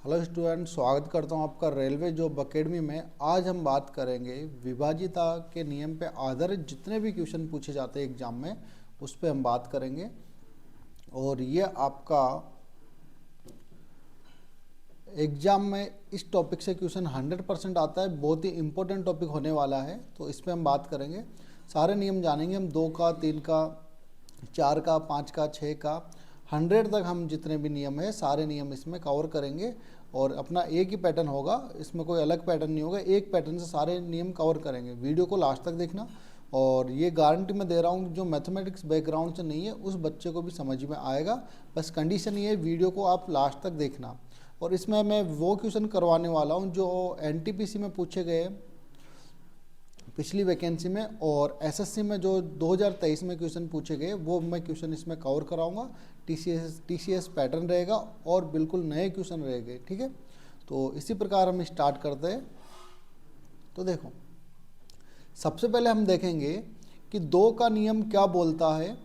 Hello student, स्वागत करता हूं आपका रेलवे जॉब एकेडमी में। आज हम बात करेंगे विभाज्यता के नियम पे आधारित जितने भी क्वेश्चन पूछे जाते हैं एग्जाम में, उस पे हम बात करेंगे। और ये आपका एग्जाम में इस टॉपिक से क्वेश्चन 100% आता है, बहुत ही इंपॉर्टेंट टॉपिक होने वाला है। तो इस पे हम बात करेंगे, सारे नियम जानेंगे हम, 2 का, 3 का, 4 का, 5 का, 6 का, 100 तक हम जितने भी नियम है सारे नियम इसमें कवर करेंगे। और अपना एक ही पैटर्न होगा, इसमें कोई अलग पैटर्न नहीं होगा, एक पैटर्न से सारे नियम कवर करेंगे। वीडियो को लास्ट तक देखना, और ये गारंटी मैं दे रहा हूँ जो मैथमेटिक्स बैकग्राउंड से नहीं है उस बच्चे को भी समझ में आएगा। बस कंडीशन ये है, वीडियो को आप लास्ट तक देखना। और इसमें मैं वो क्वेश्चन करवाने वाला हूँ जो एनटीपीसी में पूछे गए पिछली वैकेंसी में, और एसएससी में जो 2023 में क्वेश्चन पूछे गए वो मैं क्वेश्चन इसमें कवर कराऊंगा। टीसीएस पैटर्न रहेगा और बिल्कुल नए क्वेश्चन रहेंगे, ठीक है। तो इसी प्रकार हम स्टार्ट करते हैं। तो देखो, सबसे पहले हम देखेंगे कि 2 का नियम क्या बोलता है।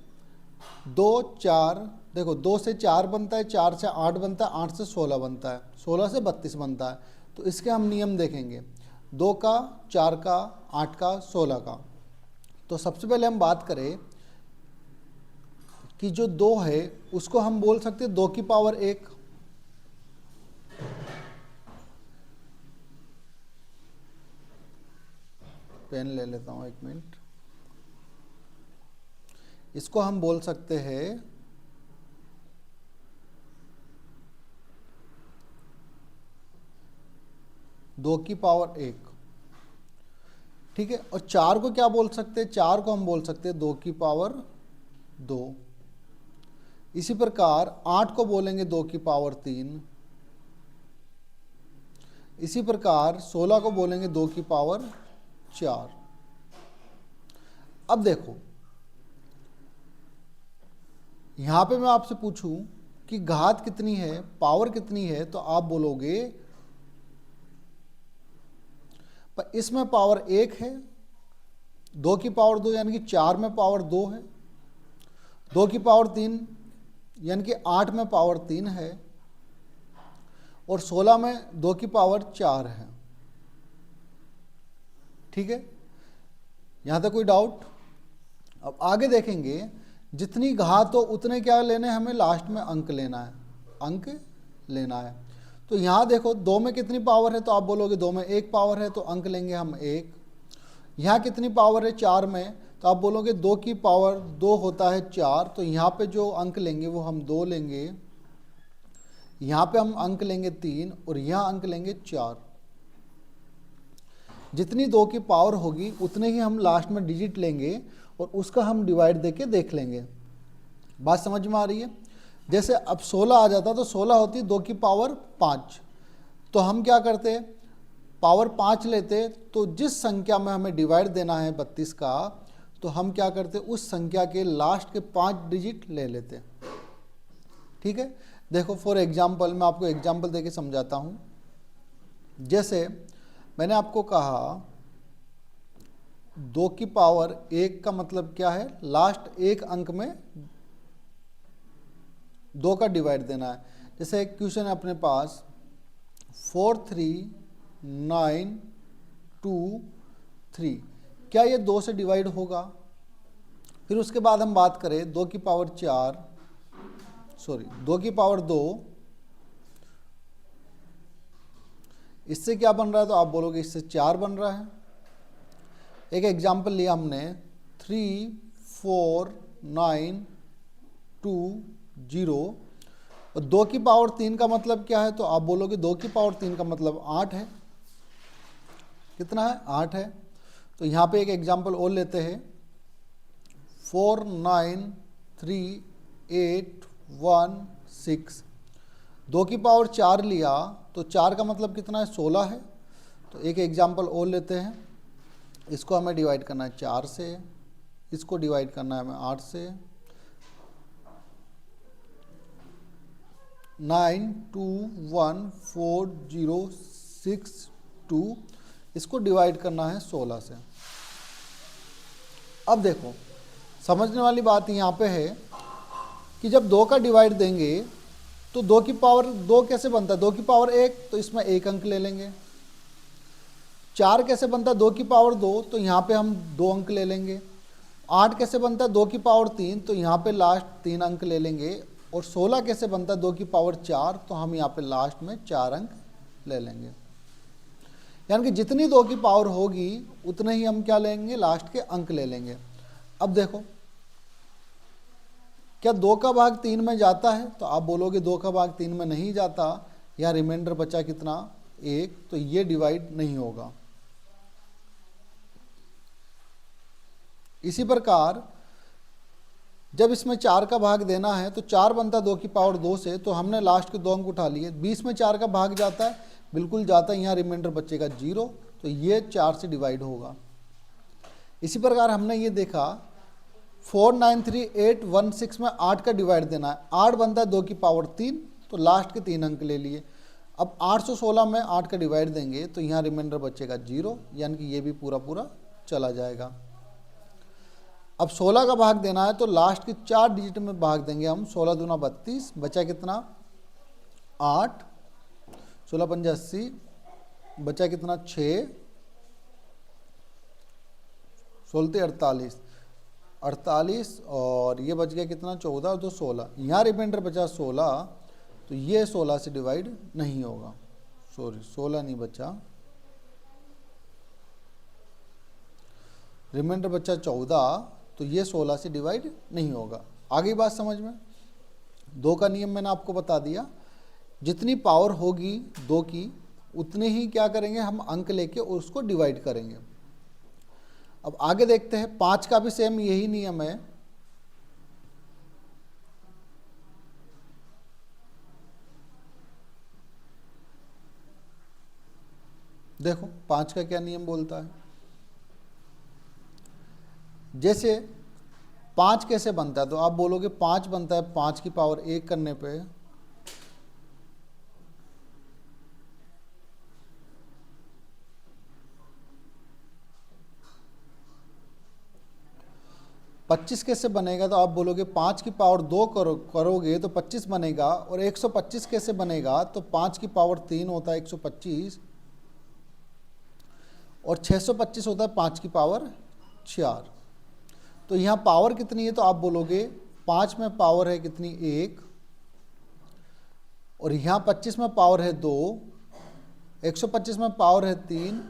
2, 4, देखो 2 से 4 बनता है, 4 से 8 बनता है, 8 से 16 बनता है, 16 से 32 बनता है। तो इसके हम नियम देखेंगे, 2 का, 4 का, 8 का, 16 का। तो सबसे पहले हम बात करें कि जो 2 है उसको हम बोल सकते हैं 2 की पावर 1। पेन ले लेता हूं, 1 मिनट। इसको हम बोल सकते हैं 2 की पावर 1, ठीक है। और 4 को क्या बोल सकते हैं, 4 को हम बोल सकते हैं 2 की पावर 2। इसी प्रकार 8 को बोलेंगे 2 की पावर 3। इसी प्रकार 16 को बोलेंगे 2 की पावर 4। अब देखो, यहां पे मैं आपसे पूछूं कि घात कितनी है, पावर कितनी है, तो आप बोलोगे पर इसमें पावर 1 है, 2 की पावर 2 यानी कि 4 में पावर 2 है, 2 की पावर 3 यानी कि 8 में पावर 3 है, और 16 में 2 की पावर 4 है, ठीक है। यहां तक कोई डाउट? अब आगे देखेंगे, जितनी घात हो उतने क्या लेने, हमें लास्ट में अंक लेना है, अंक लेना है। तो यहां देखो 2 में कितनी पावर है, तो आप बोलोगे 2 में 1 पावर है, तो अंक लेंगे हम 1। यहां कितनी पावर है 4 में, तो आप बोलोगे 2 की पावर 2 होता है 4, तो यहाँ पे जो अंक लेंगे वो हम 2 लेंगे, यहाँ पे हम अंक लेंगे 3, और यहाँ अंक लेंगे 4। जितनी 2 की पावर होगी उतने ही हम लास्ट में डिजिट लेंगे, और उसका हम डिवाइड देके देख लेंगे। बात समझ में आ रही है? जैसे अब 16 आ जाता तो 16 होती 2 की पावर 5, तो हम क्या करते, पावर 5 लेते, तो जिस संख्या में हमें डिवाइड देना है 32 का, तो हम क्या करते, उस संख्या के लास्ट के 5 डिजिट ले लेते, ठीक है। देखो फॉर एग्जाम्पल, मैं आपको एग्जाम्पल देके समझाता हूँ। जैसे मैंने आपको कहा 2 की पावर 1 का मतलब क्या है, लास्ट एक अंक में 2 का डिवाइड देना है। जैसे एक क्वेश्चन है अपने पास 43923, क्या ये 2 से डिवाइड होगा? फिर उसके बाद हम बात करें 2 की पावर 2 की पावर 2, इससे क्या बन रहा है, तो आप बोलोगे इससे 4 बन रहा है। एक एग्जाम्पल लिया हमने 34920, और 2 की पावर 3 का मतलब क्या है, तो आप बोलोगे 2 की पावर 3 का मतलब 8 है। कितना है? 8 है। तो यहाँ पे एक एग्जाम्पल और लेते हैं 4931816, 2 की पावर 4 लिया, तो 4 का मतलब कितना है, 16 है। तो एक एग्जाम्पल और लेते हैं, इसको हमें डिवाइड करना है 4 से, इसको डिवाइड करना है हमें 8 से। 921406 इसको डिवाइड करना है 16 से। अब देखो, समझने वाली बात यहाँ पे है कि जब 2 का डिवाइड देंगे तो 2 की पावर 2 कैसे बनता है, 2 की पावर 1, तो इसमें 1 अंक ले लेंगे। 4 कैसे बनता है, 2 की पावर 2, तो यहाँ पे हम 2 अंक ले लेंगे। 8 कैसे बनता है, 2 की पावर 3, तो यहाँ पे लास्ट 3 अंक ले लेंगे। और 16 कैसे बनता है, 2 की पावर 4, तो हम यहाँ पे लास्ट में 4 अंक ले लेंगे। यानी कि जितनी 2 की पावर होगी उतने ही हम क्या लेंगे, लास्ट के अंक ले लेंगे। अब देखो क्या 2 का भाग 3 में जाता है, तो आप बोलोगे 2 का भाग 3 में नहीं जाता, यहाँ रिमाइंडर बचा कितना, 1, तो ये डिवाइड नहीं होगा। इसी प्रकार जब इसमें 4 का भाग देना है तो 4 बनता है 2 की पावर 2 से, तो हमने लास्ट के 2 अंक उठा लिए। 20 में 4 का भाग जाता है, बिल्कुल जाता है, यहाँ रिमाइंडर बचेगा 0, तो ये 4 से डिवाइड होगा। इसी प्रकार हमने ये देखा 493816 में 8 का डिवाइड देना है। 8 बनता है 2 की पावर 3, तो लास्ट के 3 अंक ले लिए। अब 816 में 8 का डिवाइड देंगे तो यहाँ रिमाइंडर बचेगा 0, यानी कि ये भी पूरा पूरा चला जाएगा। अब 16 का भाग देना है तो लास्ट के 4 डिजिट में भाग देंगे हम। 16 दूना 32, बचा कितना 8, 16 पंजा 80, बचा कितना 6, 16 48, 48 और ये बच गया कितना 14 और 2 16, यहाँ रिमाइंडर बचा 16, तो ये 16 से डिवाइड नहीं होगा। सॉरी 16 नहीं बचा, रिमाइंडर बचा 14, तो ये 16 से डिवाइड नहीं होगा। आगे बात समझ में। 2 का नियम मैंने आपको बता दिया, जितनी पावर होगी 2 की उतने ही क्या करेंगे हम अंक लेके उसको डिवाइड करेंगे। अब आगे देखते हैं, 5 का भी सेम यही नियम है। देखो 5 का क्या नियम बोलता है। जैसे 5 कैसे बनता है, तो आप बोलोगे 5 बनता है 5 की पावर 1 करने पे, पच्चीस कैसे बनेगा, तो आप बोलोगे 5 की पावर 2 करोगे तो 25 बनेगा। और 125 कैसे बनेगा, तो 5 की पावर 3 होता है 125, और 625 होता है 5 की पावर 4। तो यहाँ पावर कितनी है, तो आप बोलोगे 5 में पावर है कितनी 1, और यहाँ 25 में पावर है 2, 125 में पावर है 3,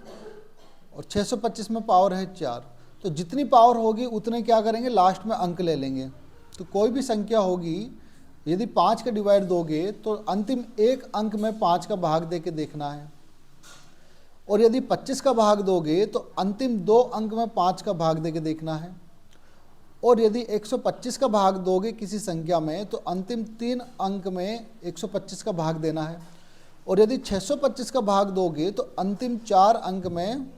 और 625 में पावर है 4। तो जितनी पावर होगी उतने क्या करेंगे, लास्ट में अंक ले लेंगे। तो कोई भी संख्या होगी, यदि 5 का डिवाइड दोगे तो अंतिम एक अंक में 5 का भाग दे के देखना है, और यदि 25 का भाग दोगे तो अंतिम 2 अंक में 5 का भाग दे के देखना है, और यदि 125 का भाग दोगे किसी संख्या में तो अंतिम 3 अंक में 125 का भाग देना है, और यदि 625 का भाग दोगे तो अंतिम 4 अंक में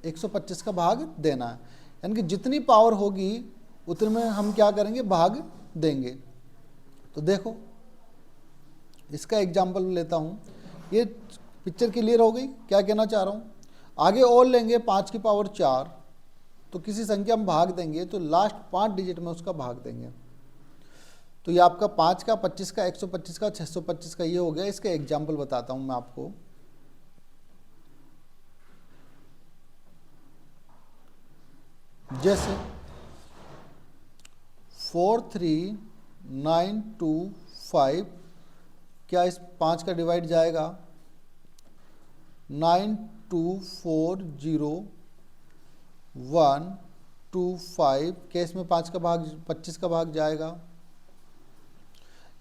125 का भाग देना है। यानी कि जितनी पावर होगी उतने में हम क्या करेंगे, भाग देंगे। तो देखो इसका एग्जाम्पल लेता हूँ, ये पिक्चर क्लियर हो गई क्या कहना चाह रहा हूँ। आगे और लेंगे 5 की पावर 4, तो किसी संख्या में भाग देंगे तो लास्ट 5 डिजिट में उसका भाग देंगे। तो ये आपका 5 का, 25 का, 125 का, 625 का ये हो गया। इसका एग्जाम्पल बताता हूँ मैं आपको। जैसे 43925, क्या इस 5 का डिवाइड जाएगा, 9240,125, क्या इसमें 5 का भाग 25 का भाग जाएगा।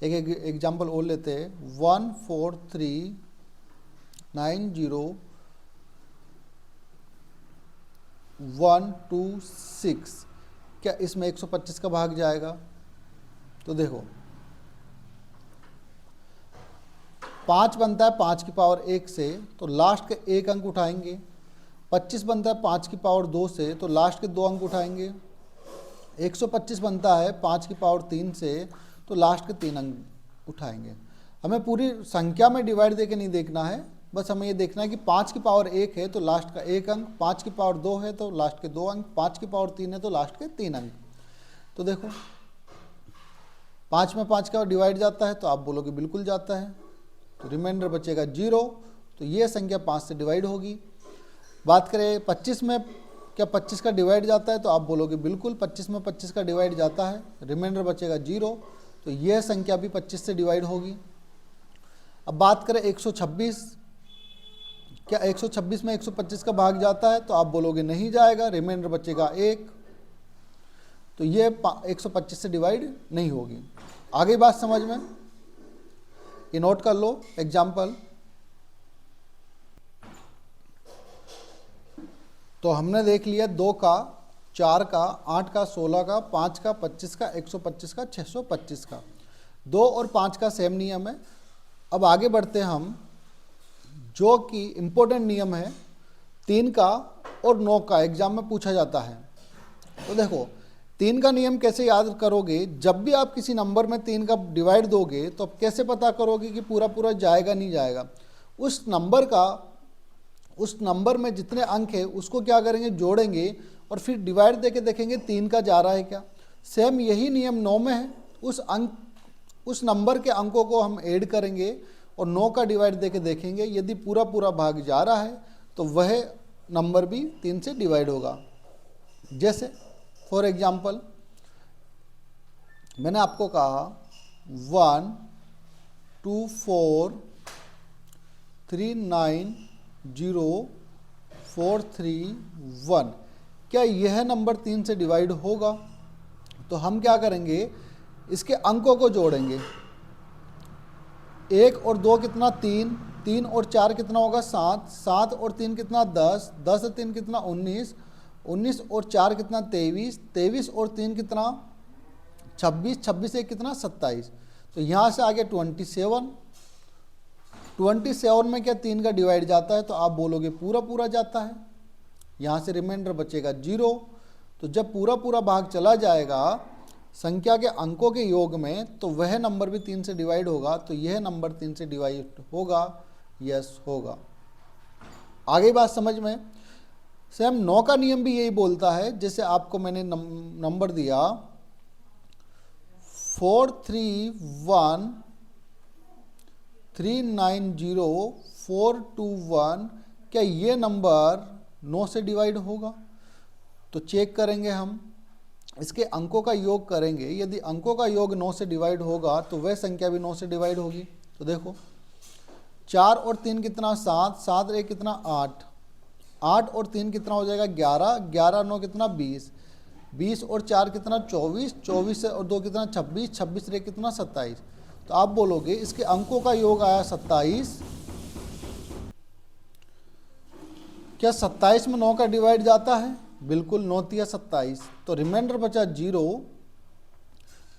एक एग्जाम्पल और लेते हैं, 14390,126, क्या इसमें 125 का भाग जाएगा। तो देखो 5 बनता है 5 की पावर 1 से, तो लास्ट के 1 अंक उठाएंगे। 25 बनता है 5 की पावर 2 से, तो लास्ट के 2 अंक उठाएंगे। 125 बनता है 5 की पावर 3 से, तो लास्ट के 3 अंक उठाएंगे। हमें पूरी संख्या में डिवाइड देके नहीं देखना है, बस हमें ये देखना है कि 5 की पावर 1 है तो लास्ट का 1 अंक, 5 की पावर 2 है तो लास्ट के 2 अंक, 5 की पावर 3 है तो लास्ट के 3 अंक। तो देखो 5 में 5 का डिवाइड जाता है तो आप बोलोगे बिल्कुल जाता है, तो रिमाइंडर बचेगा 0, तो ये संख्या 5 से डिवाइड होगी। बात करें 25 में, क्या 25 का डिवाइड जाता है, तो आप बोलोगे बिल्कुल 25 में 25 का डिवाइड जाता है, रिमाइंडर बचेगा 0, तो यह संख्या भी 25 से डिवाइड होगी। अब बात करें 126, क्या 126 में 125 का भाग जाता है, तो आप बोलोगे नहीं जाएगा, रिमाइंडर बचेगा 1, तो ये 125 से डिवाइड नहीं होगी। आगे बात समझ में, ये नोट कर लो एग्जाम्पल। तो हमने देख लिया 2 का, 4 का, 8 का, 16 का, 5 का, 25 का, 125 का, 625 का। 2 और 5 का सेम नियम है। अब आगे बढ़ते हम, जो कि इम्पोर्टेंट नियम है 3 का और 9 का, एग्जाम में पूछा जाता है। तो देखो 3 का नियम कैसे याद करोगे, जब भी आप किसी नंबर में 3 का डिवाइड दोगे तो आप कैसे पता करोगे कि पूरा पूरा जाएगा नहीं जाएगा। उस नंबर में जितने अंक है उसको क्या करेंगे, जोड़ेंगे और फिर डिवाइड देके देखेंगे 3 का जा रहा है क्या। सेम यही नियम 9 में है, उस नंबर के अंकों को हम ऐड करेंगे और 9 का डिवाइड देके देखेंगे, यदि पूरा पूरा भाग जा रहा है तो वह नंबर भी 3 से डिवाइड होगा। जैसे फॉर एग्जाम्पल मैंने आपको कहा 1 2 4 3 9 0 4 3 1, क्या यह नंबर 3 से डिवाइड होगा। तो हम क्या करेंगे, इसके अंकों को जोड़ेंगे। 1 और 2 कितना 3, 3 और 4 कितना होगा 7, 7 और 3 कितना 10, 10 और 3 कितना 19, 19 और 4 कितना 23, 23 और 3 कितना 26, 26 एक कितना 27। तो यहाँ से आगे 27, 27 में क्या 3 का डिवाइड जाता है, तो आप बोलोगे पूरा पूरा जाता है। यहाँ से रिमाइंडर बचेगा 0, तो जब पूरा पूरा भाग चला जाएगा संख्या के अंकों के योग में, तो वह नंबर भी 3 से डिवाइड होगा, तो यह नंबर 3 से डिवाइड होगा, यस होगा। आगे बात समझ में। सेम 9 का नियम भी यही बोलता है, जैसे आपको मैंने नंबर दिया 431 390 421, क्या ये नंबर 9 से डिवाइड होगा। तो चेक करेंगे हम, इसके अंकों का योग करेंगे, यदि अंकों का योग 9 से डिवाइड होगा तो वह संख्या भी 9 से डिवाइड होगी। तो देखो 4 और 3 कितना 7, 7 और 1 कितना 8, 8 और 3 कितना हो जाएगा 11, 11 9 कितना 20, 20 और 4 कितना 24, 24 और 2 कितना 26, 26 और 1 कितना 27। तो आप बोलोगे इसके अंकों का योग आया 27, क्या 27 में 9 का डिवाइड जाता है, बिल्कुल 9 तिया 27, तो रिमाइंडर बचा 0,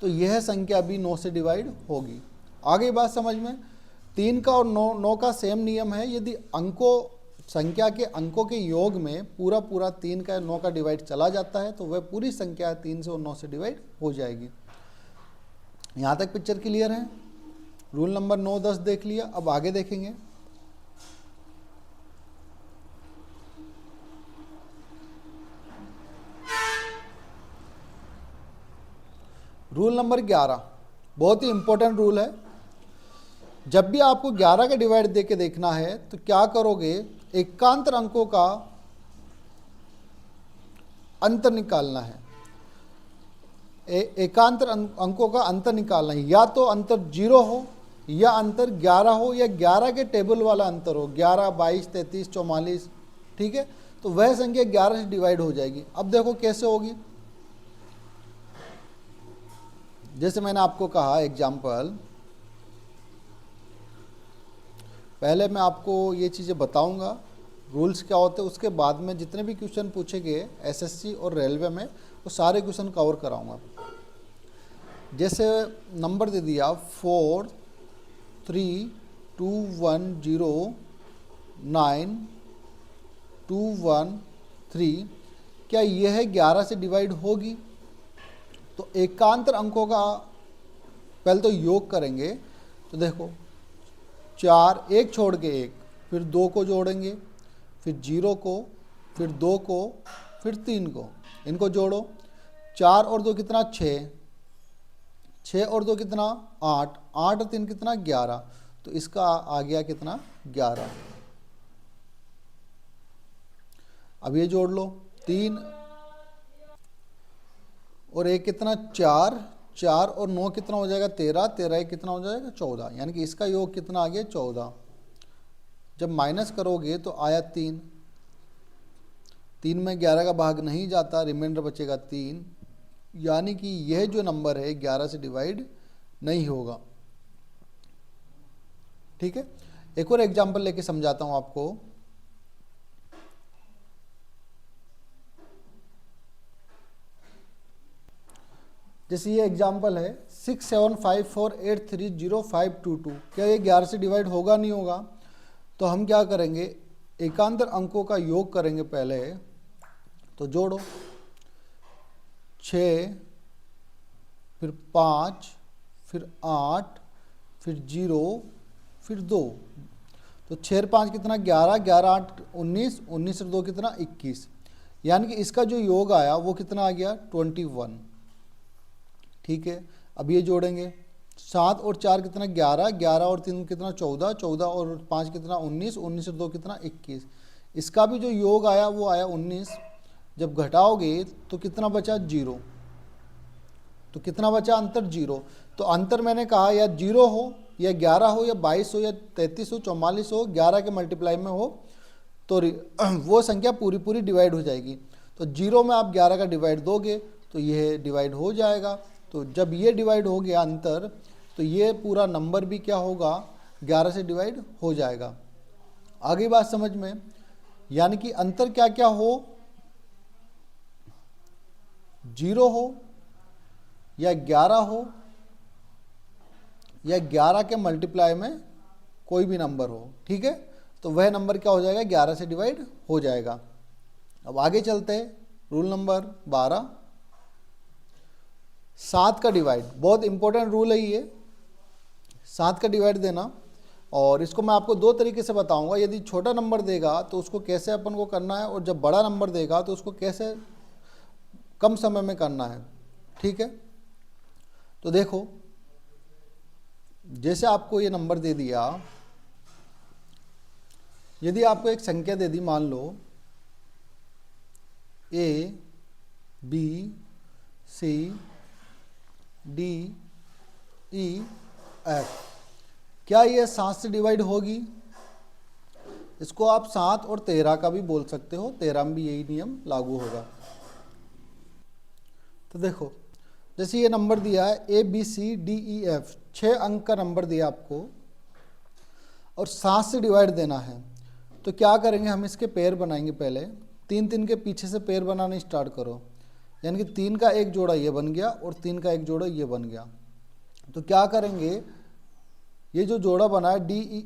तो यह संख्या भी 9 से डिवाइड होगी। आगे बात समझ में। 3 का और 9 का सेम नियम है, यदि संख्या के अंकों के योग में पूरा पूरा 3 का 9 का डिवाइड चला जाता है तो वह पूरी संख्या 3 से और 9 से डिवाइड हो जाएगी। यहाँ तक पिक्चर क्लियर है। रूल नंबर 9 10 देख लिया, अब आगे देखेंगे। रूल नंबर 11 बहुत ही इंपॉर्टेंट रूल है। जब भी आपको 11 का डिवाइड देके देखना है तो क्या करोगे, एकांतर अंकों का अंतर निकालना है। एकांतर अंकों का अंतर निकालना है, या तो अंतर 0 हो या अंतर 11 हो या 11 के टेबल वाला अंतर हो, 11 22 33 44, ठीक है। तो वह संख्या 11 से डिवाइड हो जाएगी। अब देखो कैसे होगी। जैसे मैंने आपको कहा एग्जाम्पल, पहले मैं आपको ये चीज़ें बताऊंगा रूल्स क्या होते हैं, उसके बाद में जितने भी क्वेश्चन पूछे गए एसएससी और रेलवे में वो सारे क्वेश्चन कवर कराऊंगा। जैसे नंबर दे दिया 4 3 2 1 0 9 2 1 3, क्या यह 11 से डिवाइड होगी। तो एकांतर अंकों का पहले तो योग करेंगे। तो देखो 4 1 छोड़ के 1, फिर 2 को जोड़ेंगे, फिर 0 को, फिर 2 को, फिर 3 को, इनको जोड़ो। 4 और 2 कितना 6, 6 और 2 कितना 8, 8 और 3 कितना 11, तो इसका आ गया कितना 11। अब ये जोड़ लो 3 और 1 कितना 4, 4 और 9 कितना हो जाएगा 13, 13 1 कितना हो जाएगा 14, यानी कि इसका योग कितना आ गया 14। जब माइनस करोगे तो आया 3, 3 में 11 का भाग नहीं जाता, रिमाइंडर बचेगा 3, यानी कि यह जो नंबर है 11 से डिवाइड नहीं होगा। ठीक है, एक और एग्जांपल लेके समझाता हूं आपको। जैसे ये एग्जांपल है 6754830522, क्या ये 11 से डिवाइड होगा नहीं होगा? तो हम क्या करेंगे, एकांतर अंकों का योग करेंगे पहले। तो जोड़ो 6, फिर 5, फिर 8, फिर 0, फिर 2, तो 6 और 5 कितना 11, 11 8 19, 19 और 2 कितना 21, यानी कि इसका जो योग आया वो कितना आ गया 21। ठीक है, अब ये जोड़ेंगे 7 और 4 कितना 11, 11 और 3 कितना 14, 14 और 5 कितना 19, 19 और 2 कितना 21, इसका भी जो योग आया वो आया 19। जब घटाओगे तो कितना बचा 0, तो कितना बचा अंतर 0। तो अंतर मैंने कहा या 0 हो या 11 हो या 22 हो या 33 हो 44 हो, 11 के मल्टीप्लाई में हो तो वो संख्या पूरी पूरी डिवाइड हो जाएगी। तो 0 में आप 11 का डिवाइड दोगे तो ये डिवाइड हो जाएगा। तो जब ये डिवाइड हो गया अंतर, तो ये पूरा नंबर भी क्या होगा 11 से डिवाइड हो जाएगा। आगे बात समझ में, यानी कि अंतर क्या क्या हो, 0 हो या 11 हो या 11 के मल्टीप्लाई में कोई भी नंबर हो। ठीक है, तो वह नंबर क्या हो जाएगा 11 से डिवाइड हो जाएगा। अब आगे चलते हैं, रूल नंबर 12, 7 का डिवाइड। बहुत इंपॉर्टेंट रूल है ये, 7 का डिवाइड देना। और इसको मैं आपको दो तरीके से बताऊंगा। यदि छोटा नंबर देगा तो उसको कैसे अपन को करना है, और जब बड़ा नंबर देगा तो उसको कैसे कम समय में करना है। ठीक है, तो देखो जैसे आपको ये नंबर दे दिया, यदि आपको एक संख्या दे दी, मान लो A B C D E F, क्या ये 7 से डिवाइड होगी? इसको आप 7 और 13 का भी बोल सकते हो, 13 में भी यही नियम लागू होगा। तो देखो जैसे ये नंबर दिया है ABCDEF, 6 अंक का नंबर दिया आपको और 7 से डिवाइड देना है, तो क्या करेंगे हम इसके पेयर बनाएंगे। पहले 3 3 के पीछे से पेयर बनाने स्टार्ट करो, यानी कि 3 का एक जोड़ा ये बन गया और 3 का एक जोड़ा ये बन गया। तो क्या करेंगे, ये जो जोड़ा बना है DE,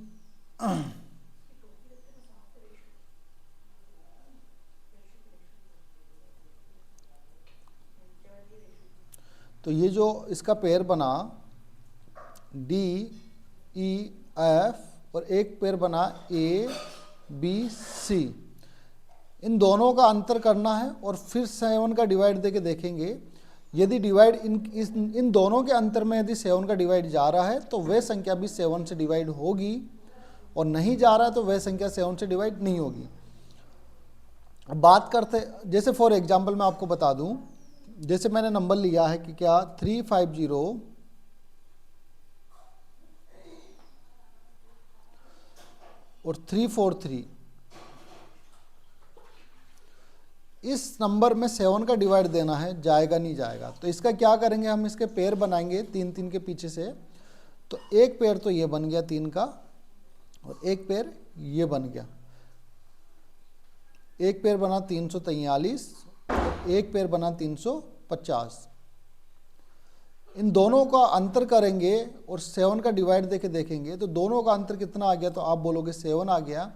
तो ये जो इसका पेयर बना DEF और एक पेयर बना ABC, इन दोनों का अंतर करना है और फिर 7 का डिवाइड देके देखेंगे। यदि डिवाइड इन दोनों के अंतर में यदि 7 का डिवाइड जा रहा है तो वह संख्या भी 7 से डिवाइड होगी, और नहीं जा रहा है तो वह संख्या 7 से डिवाइड नहीं होगी। अब बात करते, जैसे फॉर एग्जांपल मैं आपको बता दूं, जैसे मैंने नंबर लिया है कि क्या 350 और 343, इस नंबर में 7 का डिवाइड देना है, जाएगा नहीं जाएगा। तो इसका क्या करेंगे, हम इसके पेयर बनाएंगे 3 3 के पीछे से। तो एक पेयर तो ये बन गया 3 का, और एक पेयर ये बन गया। एक पेयर बना 343 और एक पेयर बना 350। इन दोनों का अंतर करेंगे और 7 का डिवाइड देके देखेंगे तो दोनों का अंतर कितना आ गया, तो आप बोलोगे 7 आ गया।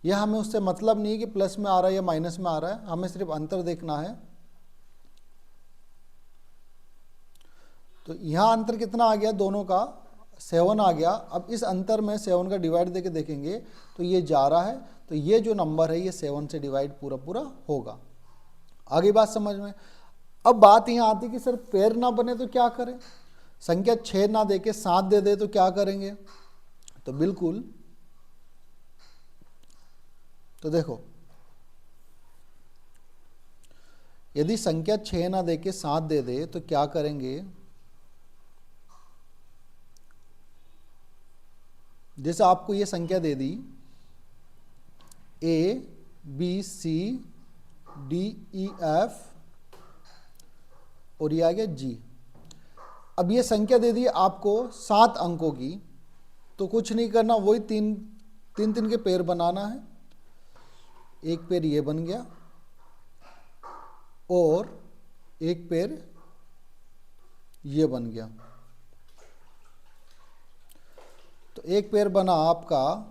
यह हमें उससे मतलब नहीं कि प्लस में आ रहा है या माइनस में आ रहा है, हमें सिर्फ अंतर देखना है। तो यहाँ अंतर कितना आ गया, दोनों का 7 आ गया। अब इस अंतर में 7 का डिवाइड देके देखेंगे तो ये जा रहा है, तो ये जो नंबर है ये 7 से डिवाइड पूरा पूरा होगा। आगे बात समझ में। अब बात यहाँ आती कि सर पेयर ना बने तो क्या करें। संख्या 6 ना दे के 7 दे दे तो क्या करेंगे? तो बिल्कुल, तो देखो, यदि संख्या 6 ना दे के 7 दे दे तो क्या करेंगे? जैसे आपको ये संख्या दे दी ABCDEF और ये आ गया G। अब ये संख्या दे दी आपको 7 अंकों की, तो कुछ नहीं करना, वही तीन के पेयर बनाना है। एक पेयर ये बन गया और एक पेयर ये बन गया। तो एक पेयर बना आपका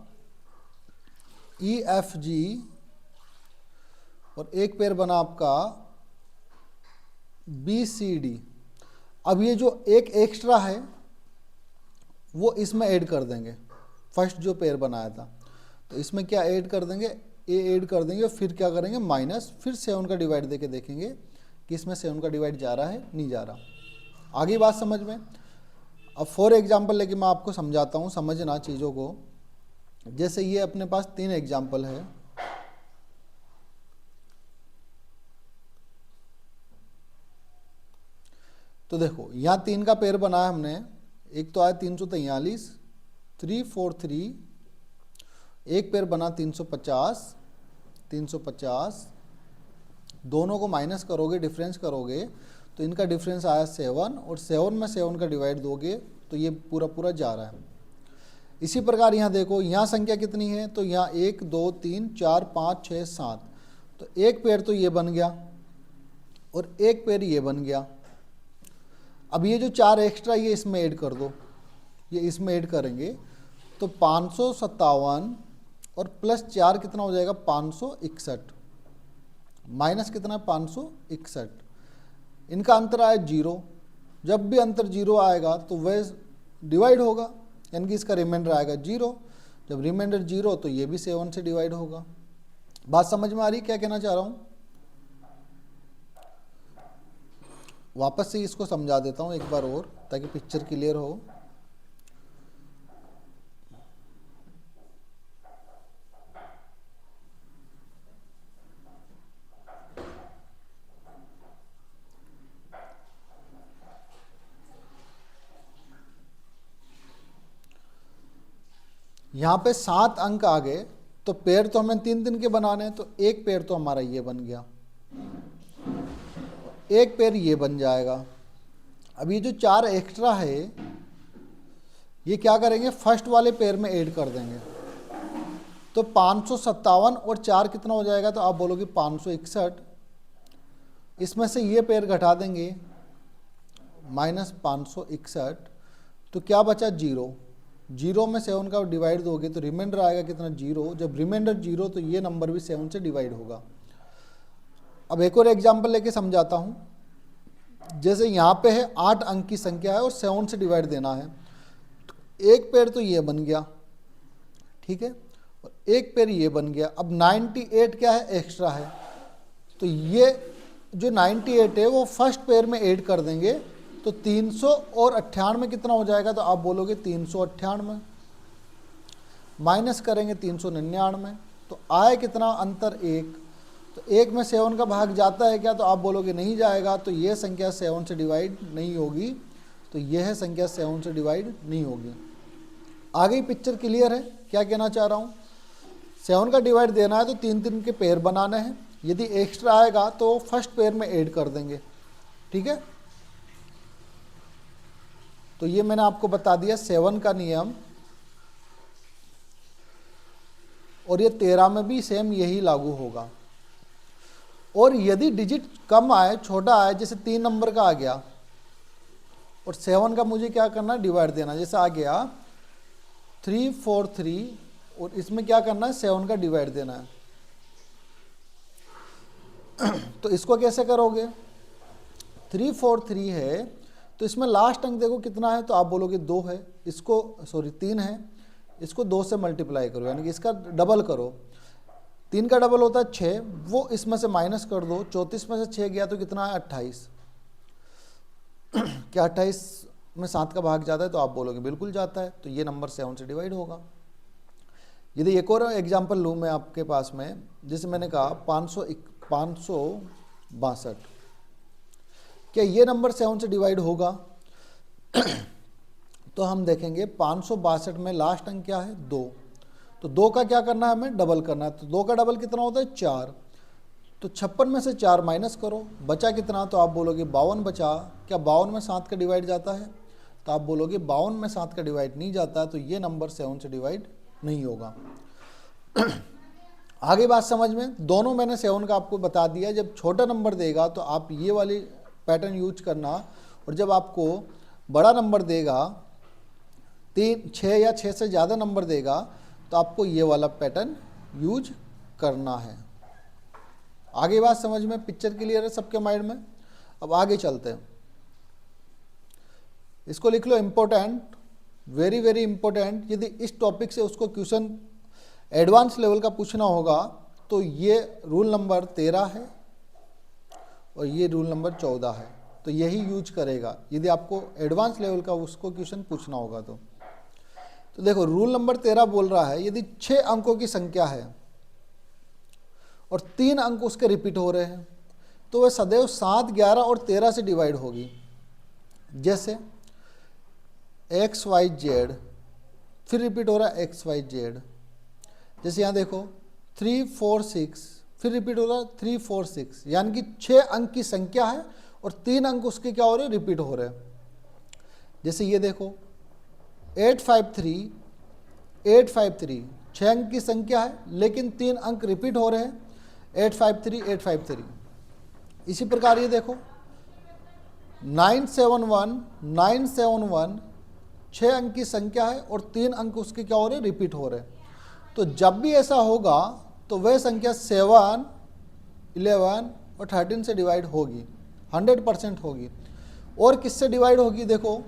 EFG और एक पेयर बना आपका BCD। अब ये जो एक एक्स्ट्रा है वो इसमें ऐड कर देंगे, फर्स्ट जो पेयर बनाया था, तो इसमें क्या ऐड कर देंगे? ए ऐड कर देंगे, फिर क्या करेंगे? माइनस, फिर 7 का डिवाइड देके देखेंगे कि इसमें 7 का डिवाइड जा रहा है, नहीं जा रहा। आगे बात समझ में? अब फॉर एग्जाम्पल लेके मैं आपको समझाता हूँ, समझना चीज़ों को। जैसे ये अपने पास 3 एग्जाम्पल है। तो देखो, यहाँ 3 का पेयर बनाया हमने। एक तो आया 343, 343, एक पेयर बना 350, दोनों को माइनस करोगे, डिफरेंस करोगे, तो इनका डिफरेंस आया 7, और 7 में 7 का डिवाइड दोगे तो ये पूरा जा रहा है। इसी प्रकार यहाँ देखो, यहाँ संख्या कितनी है? तो यहाँ 1 2 3 4 5 6 7, तो एक पेयर तो ये बन गया और एक पेयर ये बन गया। अब ये जो 4 एक्स्ट्रा ये इसमें ऐड कर दो, ये इसमें ऐड करेंगे तो 557 और प्लस 4 कितना हो जाएगा? 561, माइनस कितना? 561। इनका अंतर आया 0। जब भी अंतर 0 आएगा तो वह डिवाइड होगा, यानी कि इसका रिमाइंडर आएगा 0। जब रिमाइंडर 0 तो ये भी 7 से डिवाइड होगा। बात समझ में आ रही क्या कहना चाह रहा हूँ? वापस से इसको समझा देता हूँ एक बार और, ताकि पिक्चर क्लियर हो। यहाँ पे 7 अंक आ गए, तो पेयर तो हमें 3 के बनाने हैं, तो एक पेयर तो हमारा ये बन गया, एक पेयर ये बन जाएगा। अब ये जो 4 एक्स्ट्रा है ये क्या करेंगे? फर्स्ट वाले पेयर में ऐड कर देंगे, तो 557 और 4 कितना हो जाएगा? तो आप बोलोगे 561। इसमें से ये पेयर घटा देंगे, माइनस 561, तो क्या बचा? 0 में 7 का डिवाइड दोगे तो रिमाइंडर आएगा कितना? 0। जब रिमाइंडर 0 तो ये नंबर भी 7 से डिवाइड होगा। अब एक और एग्जाम्पल लेके समझाता हूँ। जैसे यहाँ पे है 8 अंक की संख्या है और 7 से डिवाइड देना है, तो एक पेयर तो ये बन गया, ठीक है, और एक पेयर ये बन गया। अब 98 क्या है? एक्स्ट्रा है, तो ये जो 98 है वो फर्स्ट पेयर में ऐड कर देंगे, तो 300 और 98 कितना हो जाएगा? तो आप बोलोगे 398, माइनस करेंगे 399, तो आए कितना? अंतर 1। तो 1 में 7 का भाग जाता है क्या? तो आप बोलोगे नहीं जाएगा, तो ये संख्या 7 से डिवाइड नहीं होगी, तो यह संख्या 7 से डिवाइड नहीं होगी। आगे पिक्चर क्लियर है क्या कहना चाह रहा हूँ? 7 का डिवाइड देना है तो 3 के पेयर बनाने हैं, यदि एक्स्ट्रा आएगा तो फर्स्ट पेयर में ऐड कर देंगे, ठीक है। तो ये मैंने आपको बता दिया 7 का नियम, और ये 13 में भी सेम यही लागू होगा। और यदि डिजिट कम आए, छोटा आए, जैसे 3 नंबर का आ गया और 7 का मुझे क्या करना है? डिवाइड देना। जैसे आ गया 343 और इसमें क्या करना है? 7 का डिवाइड देना है। तो इसको कैसे करोगे? 343 है तो इसमें लास्ट अंक देखो कितना है, तो आप बोलोगे 2 है, इसको 3 है, इसको 2 से मल्टीप्लाई करो, यानी कि इसका डबल करो। 3 का डबल होता है 6, वो इसमें से माइनस कर दो, 34 में से 6 गया तो कितना है? 28। क्या 28 में 7 का भाग जाता है तो आप बोलोगे बिल्कुल जाता है, तो ये नंबर 7 से डिवाइड होगा। यदि एक और एग्जाम्पल लूँ मैं आपके पास में, जैसे मैंने कहा 562, क्या ये नंबर 7 से डिवाइड होगा? तो हम देखेंगे 562 में लास्ट अंक क्या है? 2। तो 2 का क्या करना है हमें? डबल करना है। तो 2 का डबल कितना होता है? 4। तो 56 में से 4 माइनस करो, बचा कितना? तो आप बोलोगे 52 बचा। क्या 52 में 7 का डिवाइड जाता है? तो आप बोलोगे 52 में 7 का डिवाइड नहीं जाता, तो ये नंबर 7 से डिवाइड नहीं होगा। आगे बात समझ में? दोनों मैंने 7 का आपको बता दिया। जब छोटा नंबर देगा तो आप ये वाली पैटर्न यूज करना, और जब आपको बड़ा नंबर देगा 3, 6 या 6 से ज़्यादा नंबर देगा तो आपको ये वाला पैटर्न यूज करना है। आगे बात समझ में? पिक्चर क्लियर है सबके माइंड में? अब आगे चलते हैं। इसको लिख लो इम्पोर्टेंट, वेरी वेरी इंपॉर्टेंट। यदि इस टॉपिक से उसको क्वेश्चन एडवांस लेवल का पूछना होगा तो ये रूल नंबर 13 है और ये रूल नंबर 14 है, तो यही यूज करेगा यदि आपको एडवांस लेवल का उसको क्वेश्चन पूछना होगा। तो देखो रूल नंबर 13 बोल रहा है यदि 6 अंकों की संख्या है और 3 अंक उसके रिपीट हो रहे हैं तो वह सदैव 7, 11 और 13 से डिवाइड होगी। जैसे XYZ, फिर रिपीट हो रहा है XYZ। जैसे यहाँ देखो 3, 4, 6, फिर रिपीट हो रहा है 3, 4, 6, यानी कि 6 अंक की संख्या है और 3 अंक उसके क्या हो रहे हैं? रिपीट हो रहे हैं। जैसे ये देखो 853, 853, 6 अंक की संख्या है लेकिन 3 अंक रिपीट हो रहे हैं, 853, 853। इसी प्रकार ये देखो 971, 971, 6 अंक की संख्या है और 3 अंक उसके क्या हो रहे हैं? रिपीट हो रहे हैं। तो जब भी ऐसा होगा तो वह संख्या 7, 11 और 13 से डिवाइड होगी, 100% होगी। और किससे डिवाइड होगी? देखो